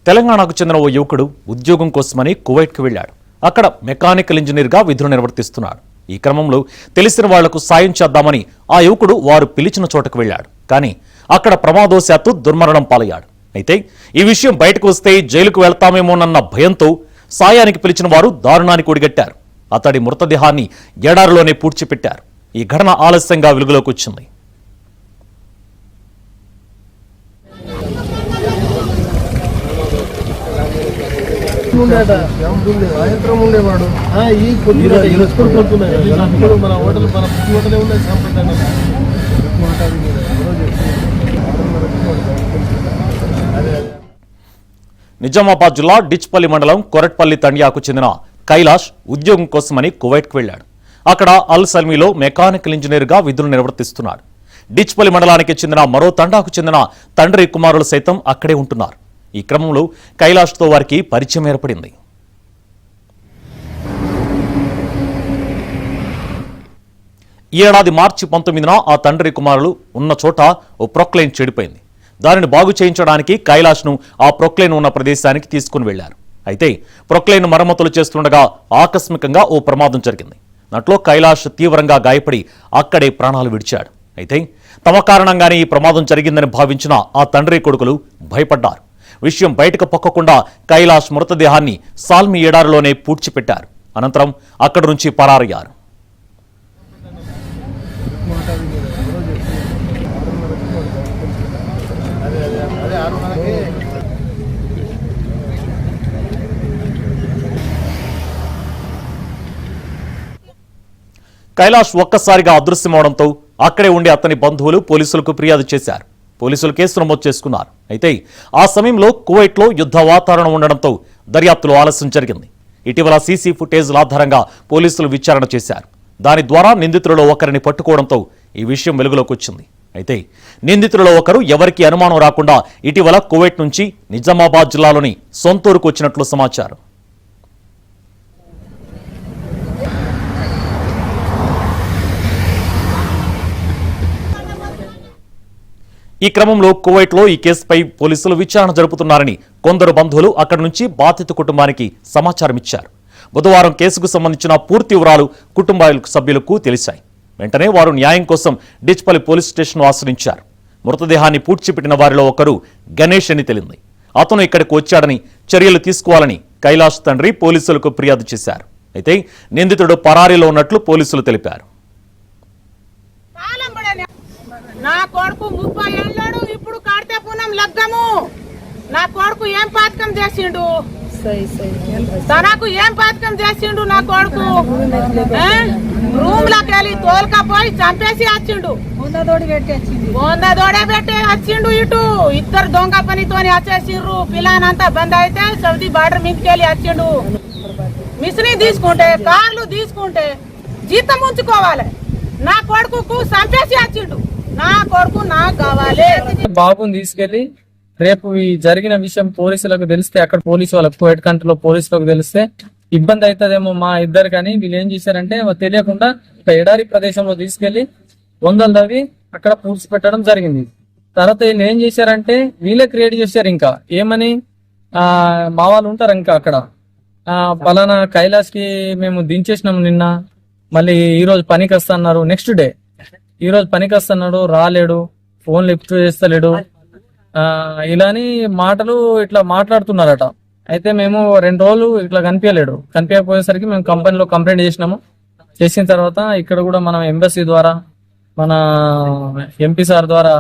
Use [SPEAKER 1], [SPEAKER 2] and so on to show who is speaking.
[SPEAKER 1] తెలంగాణకు చెందిన ఓ యువకుడు ఉద్యోగం కోసమని కువైట్కి వెళ్లాడు. అక్కడ మెకానికల్ ఇంజనీర్గా విధులు నిర్వర్తిస్తున్నాడు. ఈ క్రమంలో తెలిసిన వాళ్లకు సాయం చేద్దామని ఆ యువకుడు వారు పిలిచిన చోటకు వెళ్లాడు. కానీ అక్కడ ప్రమాదవశాత్తు దుర్మరణం పాలయ్యాడు. అయితే ఈ విషయం బయటకు వస్తే జైలుకు వెళ్తామేమోనన్న భయంతో సాయానికి పిలిచిన వారు దారుణానికి ఒడిగట్టారు. అతడి మృతదేహాన్ని ఎడారిలోనే పూడ్చిపెట్టారు. ఈ ఘటన ఆలస్యంగా వెలుగులోకి వచ్చింది.
[SPEAKER 2] ఉండేవాడు మన హోటల్ మన హోటలే ఉన్నాయి సాంప్రదాయంగా.
[SPEAKER 1] నిజామాబాద్ జిల్లా డిచ్పల్లి మండలం కొరట్పల్లి తండ్యాకు చెందిన కైలాష్ ఉద్యోగం కోసమని కువైట్కు వెళ్లాడు. అక్కడ అల్ సల్మీలో మెకానికల్ ఇంజనీర్గా విధులు నిర్వర్తిస్తున్నాడు. డిచ్పల్లి మండలానికి చెందిన మరో తండాకు చెందిన తండ్రి కుమారులు సైతం అక్కడే ఉంటున్నారు. ఈ క్రమంలో కైలాష్తో వారికి పరిచయం ఏర్పడింది. ఈ ఏడాది మార్చి 19న ఆ తండ్రి కుమారులు ఉన్న చోట ఓ ప్రొక్లైన్ చెడిపోయింది. దానిని బాగు చేయించడానికి కైలాష్ను ఆ ప్రొక్లైన్ ఉన్న ప్రదేశానికి తీసుకుని వెళ్లారు. అయితే ప్రొక్లైన్ మరమ్మతులు చేస్తుండగా ఆకస్మికంగా ఓ ప్రమాదం జరిగింది. దాంట్లో కైలాష్ తీవ్రంగా గాయపడి అక్కడే ప్రాణాలు విడిచాడు. అయితే తమ కారణంగానే ఈ ప్రమాదం జరిగిందని భావించిన ఆ తండ్రి కొడుకులు భయపడ్డారు. విషయం బయటకు పొక్కకుండా కైలాష్ మృతదేహాన్ని సాల్మి ఎడారిలోనే పూడ్చిపెట్టారు. అనంతరం అక్కడి నుంచి పరారయ్యారు. కైలాష్ ఒక్కసారిగా అదృశ్యమవడంతో అక్కడే ఉండి అతని బంధువులు పోలీసులకు ఫిర్యాదు చేశారు. పోలీసులు కేసు నమోదు చేసుకున్నారు. అయితే ఆ సమయంలో కువైట్లో యుద్ధ వాతావరణం ఉండడంతో దర్యాప్తులో ఆలస్యం జరిగింది. ఇటీవల సీసీ ఫుటేజ్ల ఆధారంగా పోలీసులు విచారణ చేశారు. దాని ద్వారా నిందితులలో ఒకరిని పట్టుకోవడంతో ఈ విషయం వెలుగులోకి వచ్చింది. అయితే నిందితులలో ఒకరు ఎవరికీ అనుమానం రాకుండా ఇటీవల కువైట్ నుంచి నిజామాబాద్ జిల్లాలోని సొంతూరుకు వచ్చినట్లు సమాచారం. ఈ క్రమంలో కువైట్లో ఈ కేసుపై పోలీసులు విచారణ జరుపుతున్నారని కొందరు బంధువులు అక్కడి నుంచి బాధిత కుటుంబానికి సమాచారం ఇచ్చారు. బుధవారం కేసుకు సంబంధించిన పూర్తి వివరాలు కుటుంబ సభ్యులకు తెలిసాయి. వెంటనే వారు న్యాయం కోసం డిచ్పల్లి పోలీస్ స్టేషన్ ఆశ్రయించారు. మృతదేహాన్ని పూడ్చిపెట్టిన వారిలో ఒకరు గణేష్ అని తెలింది. అతను ఇక్కడికి వచ్చాడని చర్యలు తీసుకోవాలని కైలాష్ తండ్రి పోలీసులకు ఫిర్యాదు చేశారు. అయితే నిందితుడు పరారీలో ఉన్నట్లు పోలీసులు తెలిపారు.
[SPEAKER 3] నా కొడుకు 30 ఏళ్ళాడు, ఇప్పుడు కాడితే పునం లగ్గము. నా కొడుకు ఏం పాతకం చేసిండు, తనకు ఏం పాతకం చేసిండు. నా కొడుకు రూమ్ లోకి వెళ్ళి తోలుకపోయి చంపేసి వచ్చిండు. బొందదోడే పెట్టి వచ్చిండు. ఇటు ఇద్దరు దొంగ పనితోని వచ్చేసిండ్రు. పిల్లానంతా బంద్ అయితే సౌదీ బార్డర్ మీదకెళ్ళి వచ్చిండు. మిషని తీసుకుంటే కార్లు తీసుకుంటే జీతం ఉంచుకోవాలి. నా కొడుకు చంపేసి వచ్చిండు. నా కొడుకు నాకు కావాలి.
[SPEAKER 4] బాబుని తీసుకెళ్లి రేపు ఈ జరిగిన విషయం పోలీసులకు తెలిస్తే, అక్కడ పోలీసు వాళ్ళకు కువైట్ కంట్రీలో పోలీసులకు తెలిస్తే ఇబ్బంది అవుతుందేమో మా ఇద్దరు. కానీ వీళ్ళు ఏం చేశారంటే తెలియకుండా ఒక ఎడారి ప్రదేశంలో తీసుకెళ్లి వందలు తవ్వి అక్కడ పూడ్చిపెట్టడం జరిగింది. తర్వాత వీళ్ళు ఏం చేశారంటే వీళ్ళే క్రియేట్ చేశారు. ఇంకా ఏమని మా వాళ్ళు ఉంటారు ఇంకా అక్కడ పలానా కైలాష్ కి మేము దించేసినాము నిన్న, మళ్ళీ ఈ రోజు పనికి వస్తున్నారు. నెక్స్ట్ డే ఈ రోజు పనికి వస్తున్నాడు, రాలేడు, ఫోన్ లిఫ్ట్ చేస్తలేడు, ఇలాని మాటలు ఇట్లా మాట్లాడుతున్నారట. అయితే మేము 2 రోజులు ఇట్లా కనిపించకపోయేసరికి మేము కంపెనీలో కంప్లైంట్ చేసినాము. చేసిన తర్వాత ఇక్కడ కూడా మనం ఎంబసీ ద్వారా, మన ఎంపీ సార్ ద్వారా